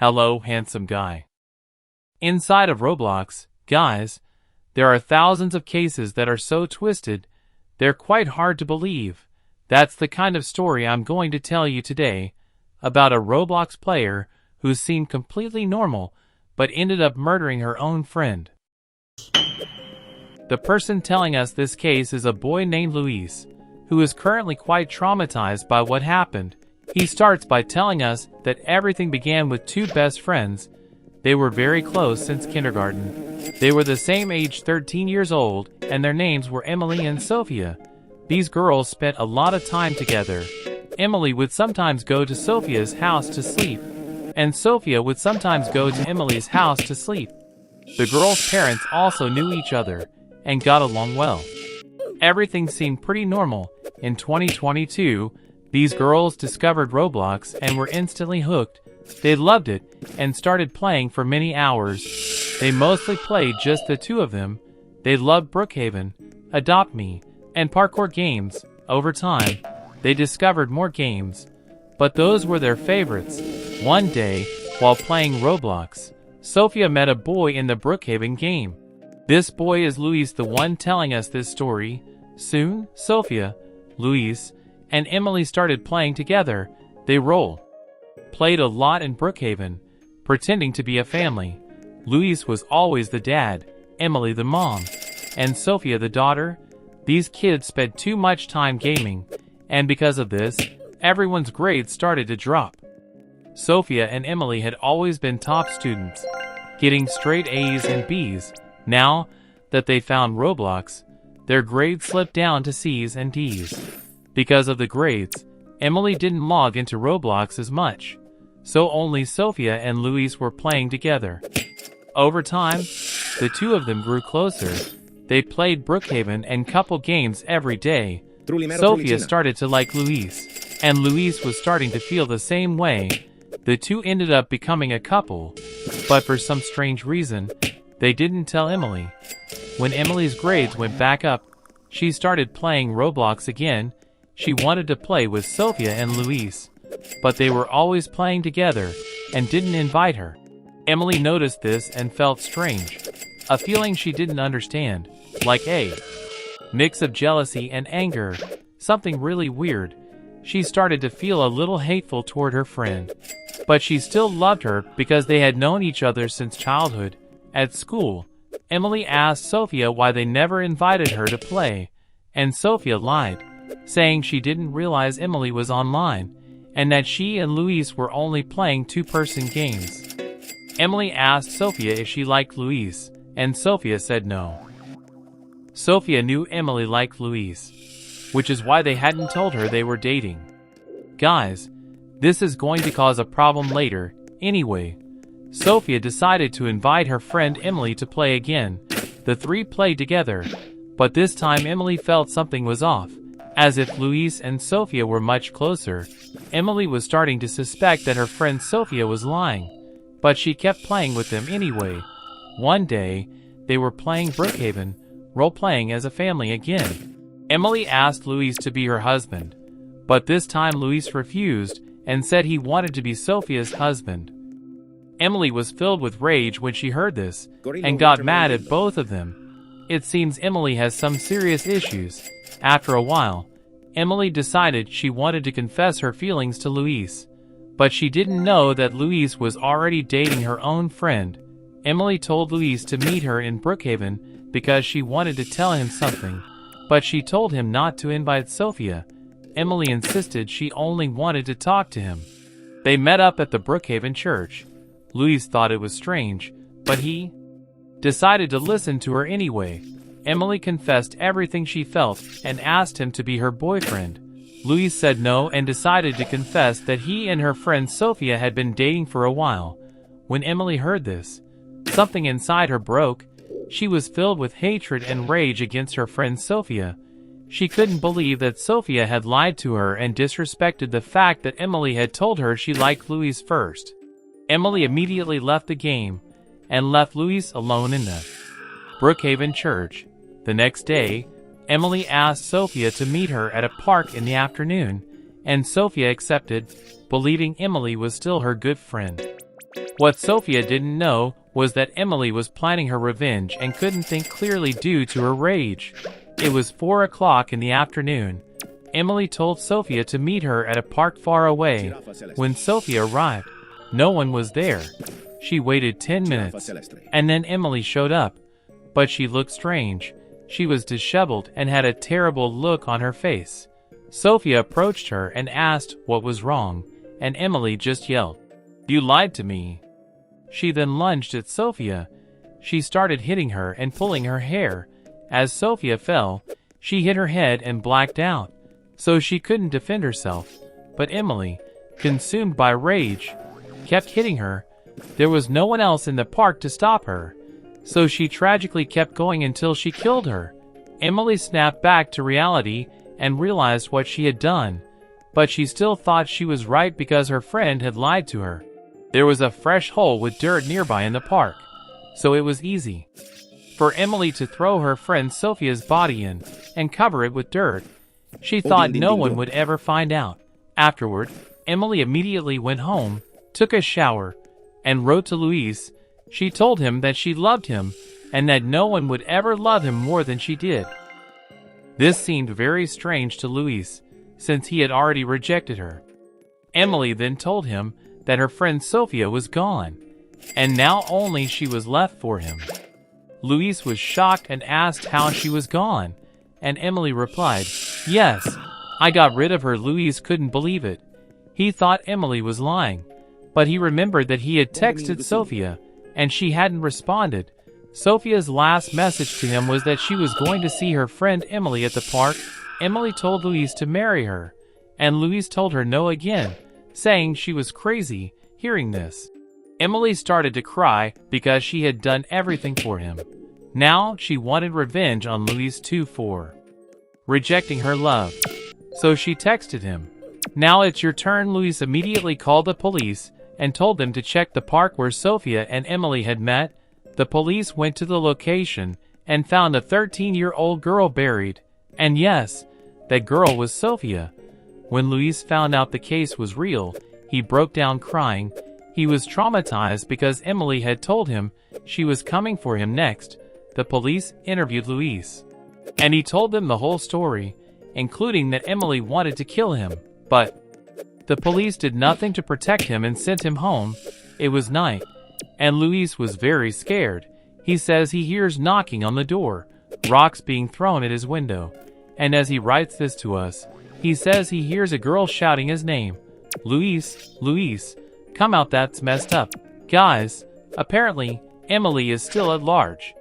Hello, handsome guy. Inside of Roblox, guys, there are thousands of cases that are so twisted, they're quite hard to believe. That's the kind of story I'm going to tell you today, about a Roblox player who seemed completely normal, but ended up murdering her own friend. The person telling us this case is a boy named Luis, who is currently quite traumatized by what happened. He starts by telling us that everything began with two best friends. They were very close since kindergarten. They were the same age, 13 years old, and their names were Emily and Sophia. These girls spent a lot of time together. Emily would sometimes go to Sophia's house to sleep, and Sophia would sometimes go to Emily's house to sleep. The girls' parents also knew each other and got along well. Everything seemed pretty normal. In 2022, these girls discovered Roblox and were instantly hooked. They loved it and started playing for many hours. They mostly played just the two of them. They loved Brookhaven, Adopt Me, and parkour games. Over time, they discovered more games, but those were their favorites. One day, while playing Roblox, Sophia met a boy in the Brookhaven game. This boy is Luis, the one telling us this story. Soon, Sophia, Luis, and Emily started playing together. They played a lot in Brookhaven, pretending to be a family. Luis was always the dad, Emily the mom, and Sophia the daughter. These kids spent too much time gaming, and because of this, everyone's grades started to drop. Sophia and Emily had always been top students, getting straight A's and B's. Now that they found Roblox, their grades slipped down to C's and D's. Because of the grades, Emily didn't log into Roblox as much, so only Sophia and Luis were playing together. Over time, the two of them grew closer. They played Brookhaven and couple games every day. Sophia started to like Luis, and Luis was starting to feel the same way. The two ended up becoming a couple, but for some strange reason, they didn't tell Emily. When Emily's grades went back up, she started playing Roblox again. She wanted to play with Sophia and Luis, but they were always playing together and didn't invite her. Emily noticed this and felt strange, a feeling she didn't understand, like a mix of jealousy and anger, something really weird. She started to feel a little hateful toward her friend, but she still loved her because they had known each other since childhood. At school, Emily asked Sophia why they never invited her to play, and Sophia lied, saying she didn't realize Emily was online, and that she and Luis were only playing two-person games. Emily asked Sophia if she liked Luis, and Sophia said no. Sophia knew Emily liked Luis, which is why they hadn't told her they were dating. Guys, this is going to cause a problem later. Anyway, Sophia decided to invite her friend Emily to play again. The three played together, but this time Emily felt something was off. As if Luis and Sophia were much closer, Emily was starting to suspect that her friend Sophia was lying, but she kept playing with them anyway. One day, they were playing Brookhaven, role-playing as a family again. Emily asked Luis to be her husband, but this time Luis refused and said he wanted to be Sophia's husband. Emily was filled with rage when she heard this, and got mad at both of them. It seems Emily has some serious issues. After a while, Emily decided she wanted to confess her feelings to Luis, but she didn't know that Luis was already dating her own friend. Emily told Luis to meet her in Brookhaven because she wanted to tell him something, but she told him not to invite Sophia. Emily insisted she only wanted to talk to him. They met up at the Brookhaven church. Luis thought it was strange, but he decided to listen to her anyway. Emily confessed everything she felt and asked him to be her boyfriend. Luis said no and decided to confess that he and her friend Sophia had been dating for a while. When Emily heard this, something inside her broke. She was filled with hatred and rage against her friend Sophia. She couldn't believe that Sophia had lied to her and disrespected the fact that Emily had told her she liked Luis first. Emily immediately left the game and left Luis alone in the Brookhaven church. The next day, Emily asked Sophia to meet her at a park in the afternoon, and Sophia accepted, believing Emily was still her good friend. What Sophia didn't know was that Emily was planning her revenge and couldn't think clearly due to her rage. It was 4 o'clock in the afternoon. Emily told Sophia to meet her at a park far away. When Sophia arrived, no one was there. She waited 10 minutes, and then Emily showed up. But she looked strange. She was disheveled and had a terrible look on her face. Sophia approached her and asked what was wrong, and Emily just yelled, "You lied to me." She then lunged at Sophia. She started hitting her and pulling her hair. As Sophia fell, she hit her head and blacked out, so she couldn't defend herself. But Emily, consumed by rage, kept hitting her. There was no one else in the park to stop her, so she tragically kept going until she killed her. Emily snapped back to reality and realized what she had done, but she still thought she was right because her friend had lied to her. There was a fresh hole with dirt nearby in the park, so it was easy for Emily to throw her friend Sophia's body in and cover it with dirt. She thought no one would ever find out. Afterward, Emily immediately went home, took a shower, and wrote to Luis. She told him that she loved him and that no one would ever love him more than she did. This seemed very strange to Luis, since he had already rejected her. Emily then told him that her friend Sophia was gone, and now only she was left for him. Luis was shocked and asked how she was gone, and Emily replied, "Yes, I got rid of her." Luis couldn't believe it. He thought Emily was lying, but he remembered that he had texted Sophia, and she hadn't responded. Sophia's last message to him was that she was going to see her friend Emily at the park. Emily told Luis to marry her, and Luis told her no again, saying she was crazy. Hearing this, Emily started to cry because she had done everything for him. Now she wanted revenge on Luis too for rejecting her love. So she texted him, "Now it's your turn." Luis immediately called the police and told them to check the park where Sophia and Emily had met. The police went to the location and found a 13-year-old girl buried. And yes, that girl was Sophia. When Luis found out the case was real, he broke down crying. He was traumatized because Emily had told him she was coming for him next. The police interviewed Luis, and he told them the whole story, including that Emily wanted to kill him, but the police did nothing to protect him and sent him home. It was night, and Luis was very scared. He says he hears knocking on the door, rocks being thrown at his window, and as he writes this to us, he says he hears a girl shouting his name. "Luis, Luis, come out, that's messed up." Guys, apparently, Emily is still at large.